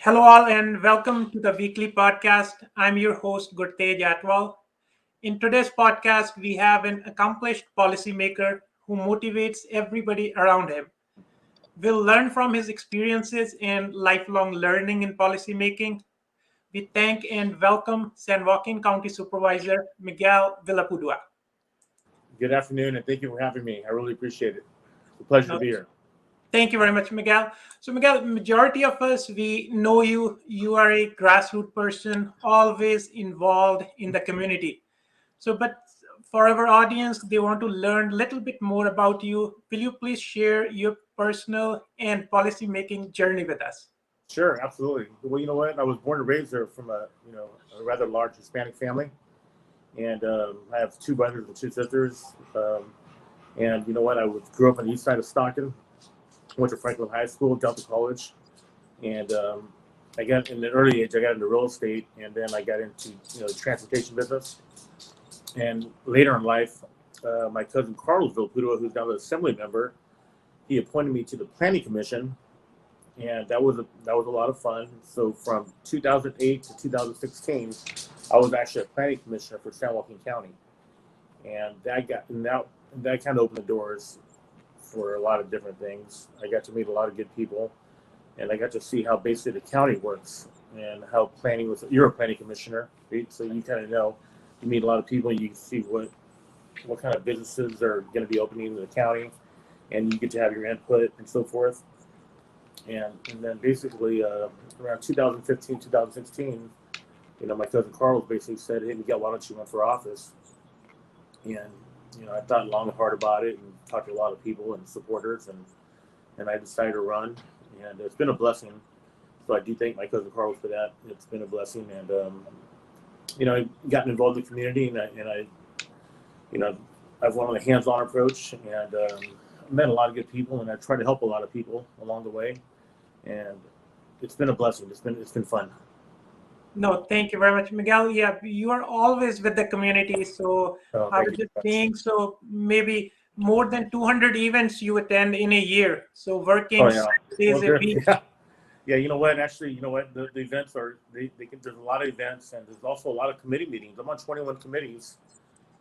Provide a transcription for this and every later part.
Hello, all, and welcome to the weekly podcast. I'm your host, Gurtej Atwal. In today's podcast, we have an accomplished policymaker who motivates everybody around him. We'll learn from his experiences and lifelong learning in policymaking. We thank and welcome San Joaquin County Supervisor Miguel Villapudua. Good afternoon, and thank you for having me. I really appreciate it. It's a pleasure to Now, be here. thank you very much, Miguel. So, Miguel, majority of us we know you. You are a grassroots person, always involved in the community. So, but for our audience, they want to learn a little bit more about you. Will you please share your personal and policy making journey with us? Sure, absolutely. Well, you know what? I was born and raised there from a rather large Hispanic family, and I have two brothers and two sisters. And you know what? Grew up on the east side of Stockton. Went to Franklin High School, Delta College, and I got in the early age. I got into real estate, and then I got into the transportation business. And later in life, my cousin Carlos Villapudua, who's now the assembly member, he appointed me to the planning commission, and that was a lot of fun. So from 2008 to 2016, I was actually a planning commissioner for San Joaquin County, and that kind of opened the doors for a lot of different things. I got to meet a lot of good people, and I got to see how basically the county works and how planning was. You're a planning commissioner, right? So you kind of know. You meet a lot of people, and you see what kind of businesses are going to be opening in the county, and you get to have your input and so forth. And then basically around 2015, 2016, my cousin Carl basically said, "Hey, Miguel, why don't you run for office?" And I thought long and hard about it and talked to a lot of people and supporters, and I decided to run, and it's been a blessing. So I do thank my cousin Carlos for that. It's been a blessing, and I've gotten involved in the community, I've went on a hands-on approach, and met a lot of good people, and I've tried to help a lot of people along the way, and it's been a blessing. It's been fun. No, thank you very much, Miguel. Yeah, you are always with the community. So I Thank was you just very much. saying, so maybe more than 200 events you attend in a year. So Oh working yeah. 6 days Well, a week. yeah. You know what? Actually, the events are there's a lot of events, and there's also a lot of committee meetings. I'm on 21 committees,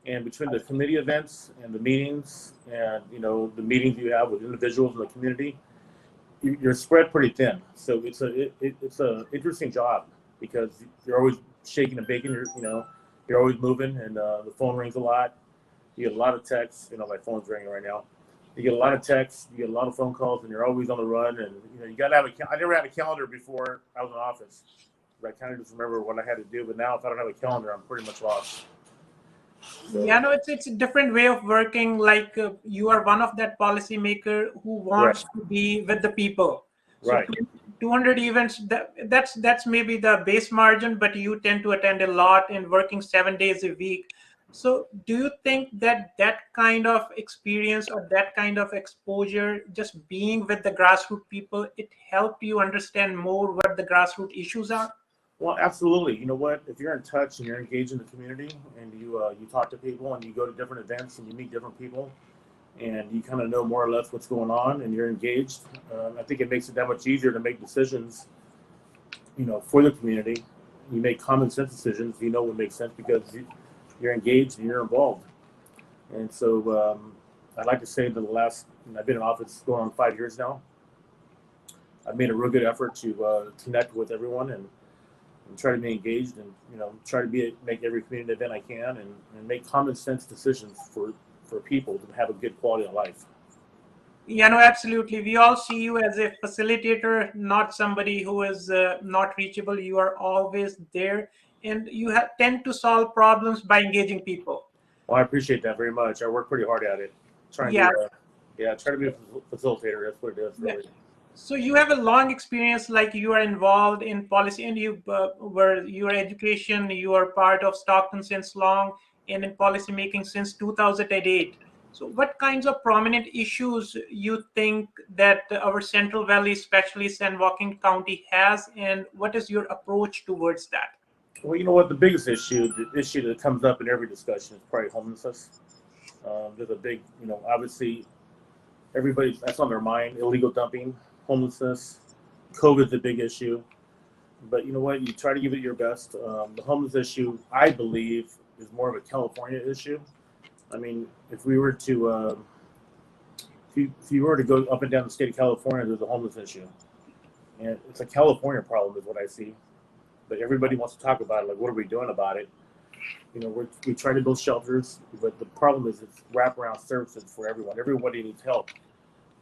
and between the committee events and the meetings, and the meetings you have with individuals in the community, you're spread pretty thin. So it's a interesting job because you're always shaking and baking. You're always moving, and the phone rings a lot. You get a lot of texts. My phone's ringing right now. You get a lot of texts. You get a lot of phone calls, and you're always on the run. And you got to have I never had a calendar before I was in office. I kind of just remember what I had to do. But now, if I don't have a calendar, I'm pretty much lost. So, Yeah, no, it's a different way of working. Like you are one of that policymaker who right, wants to be with the people. So right. 200 events, that's maybe the base margin, but you tend to attend a lot and working 7 days a week. So do you think that that kind of experience or that kind of exposure, just being with the grassroots people, it helped you understand more what the grassroots issues are? Well, absolutely. You know what? If you're in touch and you're engaged in the community, and you talk to people and you go to different events and you meet different people, and you kind of know more or less what's going on, and you're engaged, I think it makes it that much easier to make decisions. For the community, you make common sense decisions. You know what makes sense because you're engaged and you're involved. And so I'd like to say that I've been in office going on 5 years now. I've made a real good effort to connect with everyone and try to be engaged, and try to make every community event I can, and make common sense decisions for people to have a good quality of life. Yeah, no, absolutely. We all see you as a facilitator, not somebody who is not reachable. You are always there, and you tend to solve problems by engaging people. Well, I appreciate that very much. I work pretty hard at it, trying Yeah, to try to be a facilitator. That's what it is, yeah. really. So you have a long experience, like you are involved in policy, and you were your education. You are part of Stockton since long, and in policy making since 2008. So, what kinds of prominent issues you think that our Central Valley, especially San Joaquin County, has, and what is your approach towards that? Well, you know what? The issue that comes up in every discussion is probably homelessness. There's a big, obviously everybody that's on their mind: illegal dumping, homelessness, COVID's a big issue. but you know what? You try to give it your best. The homeless issue, I believe, is more of a California issue. I mean, if we were to, if you were to go up and down the state of California, there's a homeless issue, and it's a California problem, is what I see. But everybody wants to talk about it. Like, what are we doing about it? You know, we try to build shelters, but the problem is it's wraparound services for everyone. Everybody needs help,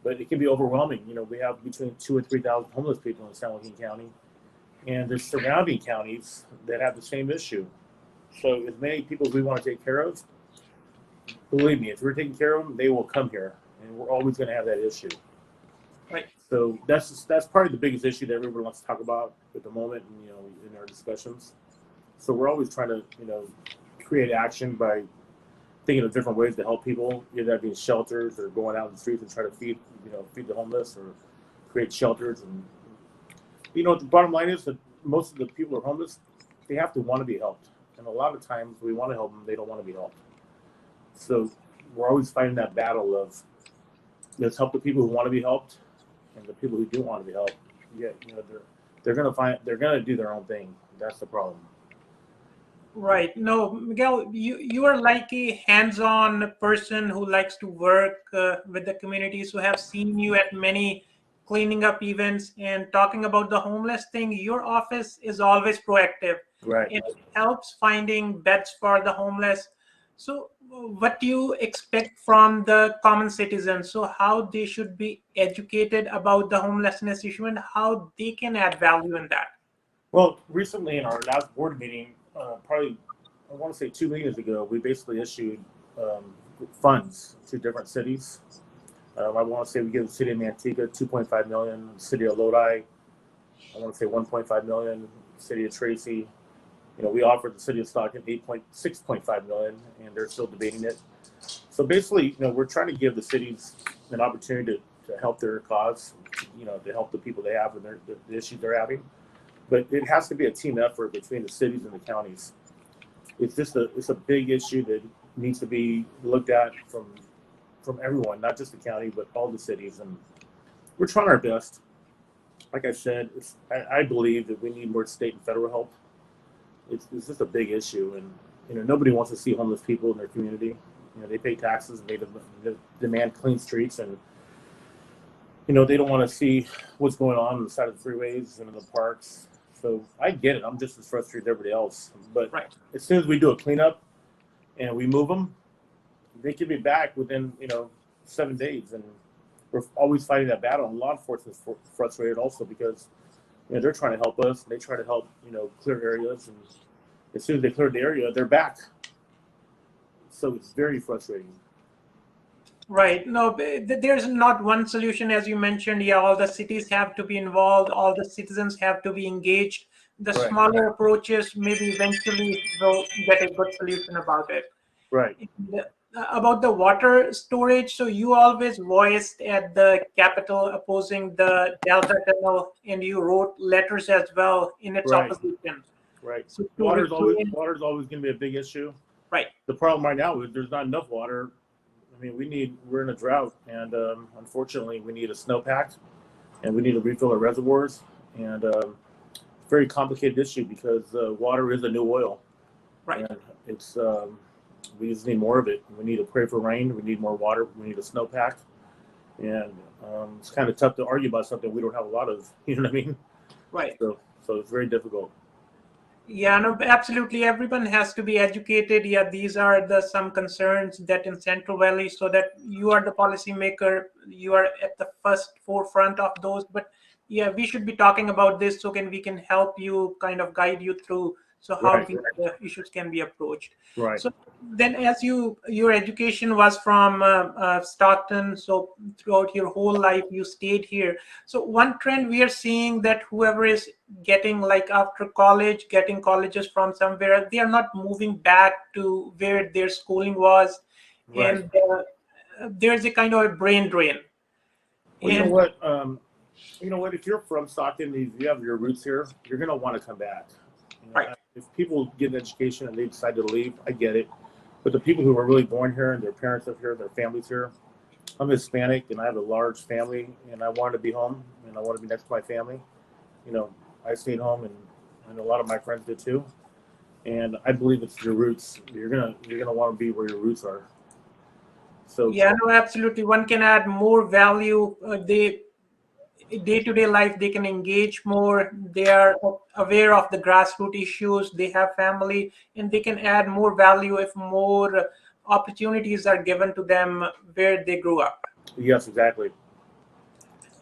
but it can be overwhelming. You know, we have between 2,000 and 3,000 homeless people in San Joaquin County, and there's surrounding counties that have the same issue. So as many people as we want to take care of, believe me, if we're taking care of them, they will come here, and we're always going to have that issue. Right. So that's probably the biggest issue that everybody wants to talk about at the moment, you know, in our discussions. So we're always trying to, you know, create action by thinking of different ways to help people, either that being shelters or going out in the streets and try to feed the homeless or create shelters. And you know, the bottom line is that most of the people who are homeless, they have to want to be helped, and a lot of times we want to help them, they don't want to be helped. So we're always fighting that battle of let's help the people who want to be helped, and the people who do want to be helped. Yeah, you know, they're gonna do their own thing. That's the problem. Right. No, Miguel, you are like a hands-on person who likes to work with the communities, who have seen you at many cleaning up events and talking about the homeless thing. Your office is always proactive. Right. It helps finding beds for the homeless. So, what do you expect from the common citizens? So, how they should be educated about the homelessness issue and how they can add value in that? Well, recently in our last board meeting, probably I want to say 2 meetings ago, we basically issued funds to different cities. I want to say we give the city of Manteca 2.5 million, the city of Lodi, I want to say 1.5 million, the city of Tracy. You know, we offered the city of Stockton 6.5 million, and they're still debating it. So basically, you know, we're trying to give the cities an opportunity to help their cause, you know, to help the people they have and the issues they're having. But it has to be a team effort between the cities and the counties. It's a big issue that needs to be looked at from everyone, not just the county, but all the cities. And we're trying our best. Like I said, I believe that we need more state and federal help. It's just a big issue, and you know, nobody wants to see homeless people in their community. You know, they pay taxes and they demand clean streets, and you know, they don't want to see what's going on the side of the freeways and in the parks. So I get it. I'm just as frustrated as everybody else. But Right. As soon as we do a cleanup and we move them, they can be back within, you know, 7 days. And we're always fighting that battle. And law enforcement is frustrated also because, you know, they're trying to help us. They try to help, you know, clear areas. And as soon as they clear the area, they're back. So it's very frustrating. Right. No, there's not one solution, as you mentioned. Yeah, all the cities have to be involved. All the citizens have to be engaged. The Right. smaller approaches maybe eventually will get a good solution about it. Right. And, about the water storage, so you always voiced at the Capitol opposing the Delta Tunnel, and you wrote letters as well in its Right. opposition. Right. So Water's always going to be a big issue. Right. The problem right now is there's not enough water. I mean, we're in a drought, and unfortunately, we need a snowpack, and we need to refill our reservoirs, and very complicated issue because water is a new oil, Right. and it's we just need more of it. We need to pray for rain. We need more water. We need a snowpack, and it's kind of tough to argue about something we don't have a lot of. You know what I mean? Right. So it's very difficult. Yeah, no, absolutely. Everyone has to be educated. Yeah, these are the some concerns that in Central Valley, so that you are the policymaker, you are at the first forefront of those. But yeah, we should be talking about this so we can help you, kind of guide you through, so how Right. these issues can be approached. Right. So then, as your education was from Stockton, so throughout your whole life you stayed here. So one trend we are seeing that whoever is getting, like, after college, getting colleges from somewhere, they are not moving back to where their schooling was, Right. and there's a kind of a brain drain. Well, you know And what? If you're from Stockton, if you have your roots here, you're going to want to come back. You know, Right. If people get an education and they decide to leave, I get it. But the people who are really born here and their parents are here, their families here, I'm Hispanic and I have a large family and I want to be home and I want to be next to my family. You know, I stayed home, and a lot of my friends did too. And I believe it's your roots. You're gonna want to be where your roots are. So Yeah, no, absolutely. One can add more value. They day-to-day life they can engage more. They are aware of the grassroots issues. They have family, and they can add more value if more opportunities are given to them where they grew up. yes, exactly.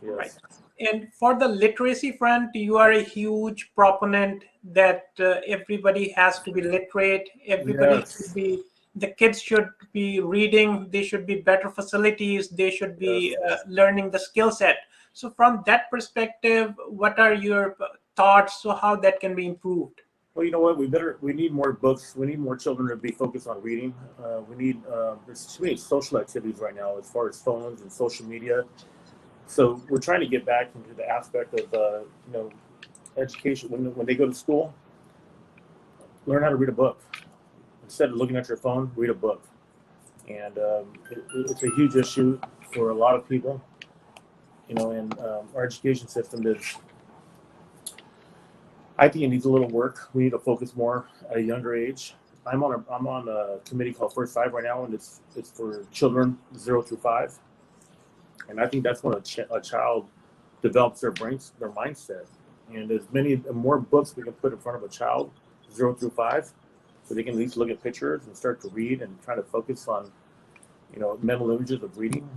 Right. Yes, And for the literacy front, you are a huge proponent that everybody has to be literate. Everybody should yes, be, the kids should be reading, they should be better facilities, they should be yes. learning the skill set. So, from that perspective, what are your thoughts? So, how that can be improved? Well, you know what? We need more books. We need more children to be focused on reading. We need there's too many social activities right now as far as phones and social media. So we're trying to get back into the aspect of education. When they go to school, learn how to read a book instead of looking at your phone. Read a book, and it's a huge issue for a lot of people. And our education system is. I think it needs a little work. We need to focus more at a younger age. I'm on a committee called First Five right now, and it's for children 0 through 5. And I think that's when a child develops their mindset. And as many more books we can put in front of a child 0 through 5, so they can at least look at pictures and start to read and try to focus on mental images of reading.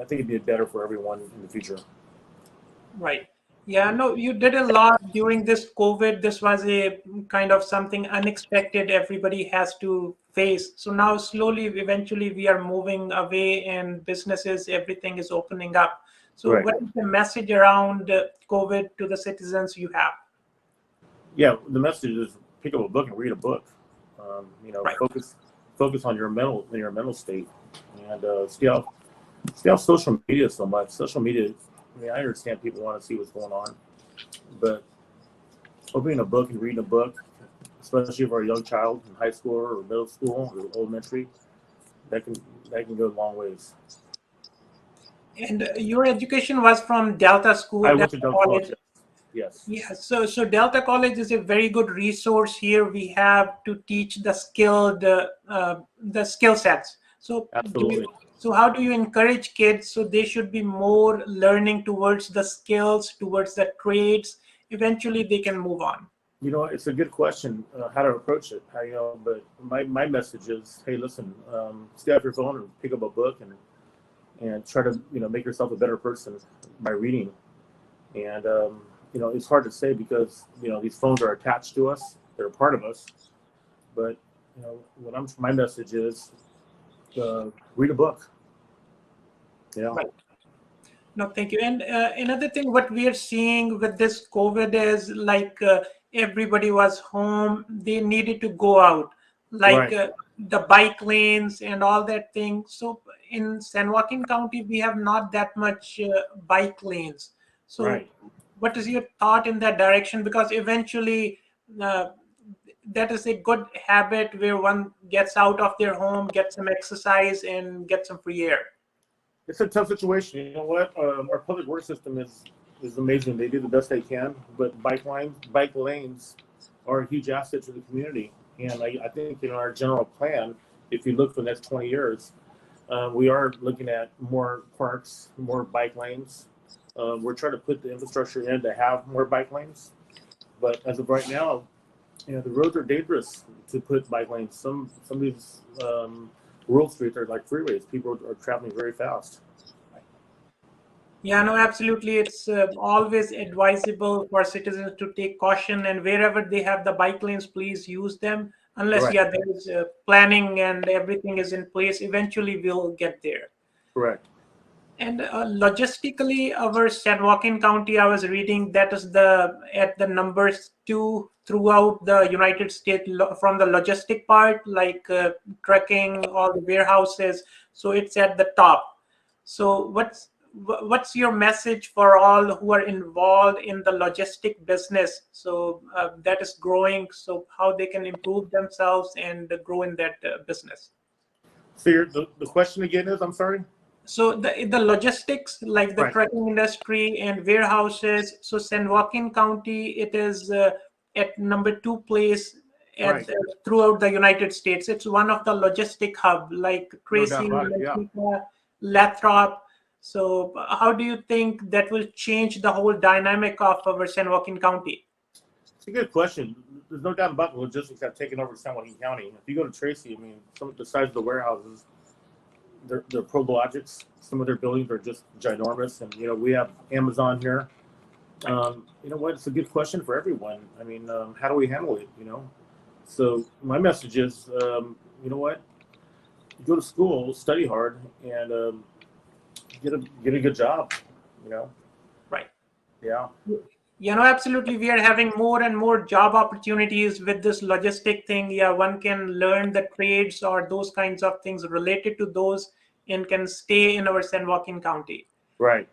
I think it'd be better for everyone in the future. Right. Yeah, no, you did a lot during this COVID. This was a kind of something unexpected everybody has to face. So now slowly, eventually we are moving away and businesses, everything is opening up. So Right. what is the message around COVID to the citizens you have? Yeah, the message is pick up a book and read a book. Right. Focus on your mental state, and stay off social media so much. Social media. I mean, I understand people want to see what's going on, but opening a book and reading a book, especially for a young child in high school or middle school or elementary, that can go a long ways. And your education was from Delta School, I went Delta to Delta College. College. Yes. Yeah, so Delta College is a very good resource here. We have to teach the skill sets. So Absolutely. how do you encourage kids so they should be more learning towards the skills, towards the trades? Eventually, they can move on. It's a good question how to approach it. But my message is, hey, listen, stay off your phone and pick up a book and try to make yourself a better person by reading. And it's hard to say because these phones are attached to us; they're a part of us. But my message is, read a book. Right. No, thank you. And another thing, what we are seeing with this COVID is like everybody was home, they needed to go out, like Right, the bike lanes and all that thing. So in San Joaquin County, we have not that much bike lanes. So right. what is your thought in that direction? Because eventually, uh, that is a good habit where one gets out of their home, gets some exercise, and get some free air. It's a tough situation. You know what? Our public works system is amazing. They do the best they can, but bike lanes are a huge asset to the community. And I think in our general plan, if you look for the next 20 years, we are looking at more parks, more bike lanes. We're trying to put the infrastructure in to have more bike lanes. But as of right now, the roads are dangerous to put bike lanes. Some of these rural streets are like freeways. People are traveling very fast. Yeah, no, absolutely. It's always advisable for citizens to take caution, and wherever they have the bike lanes, please use them. Unless, Right. yeah, there is planning and everything is in place, eventually we'll get there. Correct. And logistically, our San Joaquin County, I was reading that is the at the numbers two throughout the United States from the logistic part, like trucking, all the warehouses. So it's at the top. So what's your message for all who are involved in the logistic business? So that is growing. So how they can improve themselves and grow in that business. So the question again is, I'm sorry? So the logistics, like the Right, trucking industry and warehouses. So San Joaquin County, it is at number 2 place right. at throughout the United States. It's one of the logistic hub, like No doubt Tracy, about it. Yeah. Massapequa, Lathrop. So how do you think that will change the whole dynamic of our San Joaquin County? It's a good question. There's no doubt about the logistics have taken over San Joaquin County. If you go to Tracy, I mean, some of the size of the warehouses, they're Prologics. Some of their buildings are just ginormous. And, you know, we have Amazon here. You know what? It's a good question for everyone. I mean, how do we handle it, you know? So my message is, you know what? Go to school, study hard, and get a good job, you know? Right. Yeah. Absolutely. We are having more and more job opportunities with this logistic thing. Yeah, one can learn the trades or those kinds of things related to those and can stay in our San Joaquin County. Right.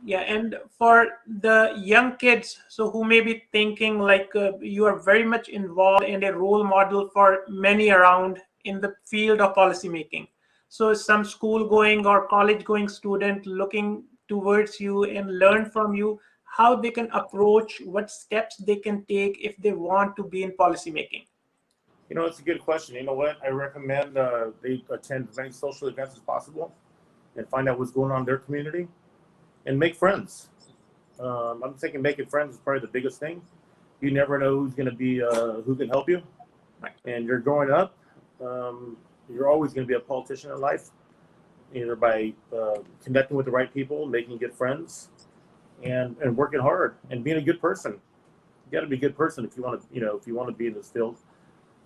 Yeah, and for the young kids, so who may be thinking like you are very much involved and a role model for many around in the field of policymaking. So some school going or college going student looking towards you and learn from you how they can approach, what steps they can take if they want to be in policymaking. You know, it's a good question. You know what? I recommend they attend as many social events as possible and find out what's going on in their community and make friends. I'm thinking making friends is probably the biggest thing. You never know who's going to be, who can help you. Right. And you're growing up, you're always going to be a politician in life, either by connecting with the right people, making good friends, and working hard and being a good person. You got to be a good person if you want to, you know, if you want to be in this field.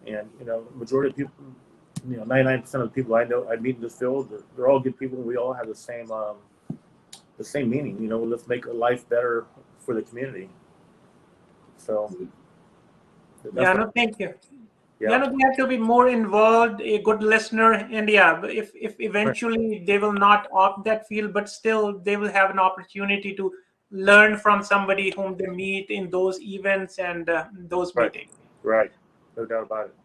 And, you know, majority of people, you know, 99% of the people I know, I meet in this field, they're all good people. And we all have the same meaning, you know, let's make a life better for the community. So, Yeah, no, thank you. yeah. They have to be more involved, a good listener, and yeah, if eventually they will not opt that field, but still they will have an opportunity to learn from somebody whom they meet in those events and those Right. meetings. Right. No doubt about it.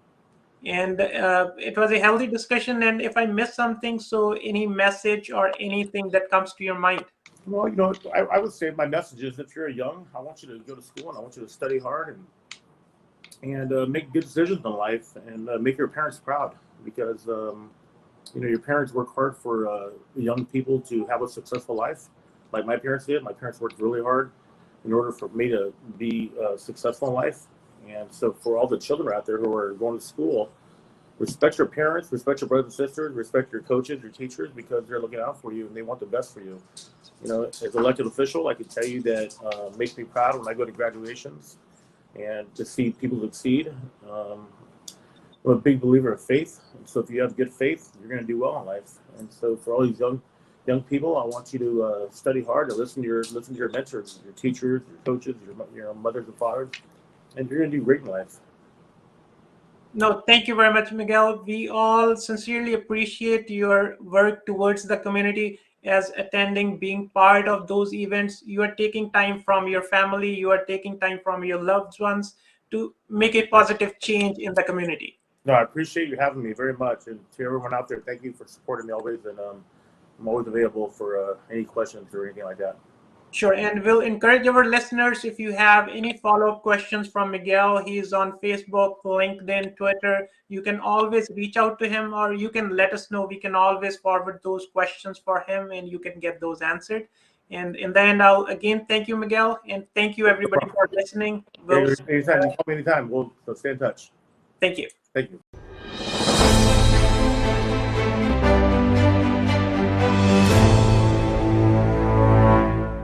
And it was a healthy discussion. And if I missed something, so any message or anything that comes to your mind? Well, you know, I would say my message is if you're young, I want you to go to school and I want you to study hard and make good decisions in life and make your parents proud because, you know, your parents work hard for young people to have a successful life like my parents did. My parents worked really hard in order for me to be successful in life. And so for all the children out there who are going to school, respect your parents, respect your brothers and sisters, respect your coaches, your teachers, because they're looking out for you and they want the best for you. You know, as an elected official, I can tell you that makes me proud when I go to graduations and to see people succeed. I'm a big believer of faith. So if you have good faith, you're going to do well in life. And so for all these young people, I want you to study hard and listen to your mentors, your teachers, your coaches, your mothers and fathers, and you're going to do great in life. No, thank you very much, Miguel. We all sincerely appreciate your work towards the community as attending, being part of those events. You are taking time from your family, you are taking time from your loved ones to make a positive change in the community. No, I appreciate you having me very much. And to everyone out there, thank you for supporting me always. And I'm always available for any questions or anything like that. Sure, and we'll encourage our listeners if you have any follow-up questions from Miguel. He's on Facebook, LinkedIn, Twitter. You can always reach out to him or you can let us know. We can always forward those questions for him and you can get those answered. And in the end, I'll again thank you, Miguel, and thank you everybody for listening. Anytime, you call me anytime. We'll stay in touch. Thank you. Thank you.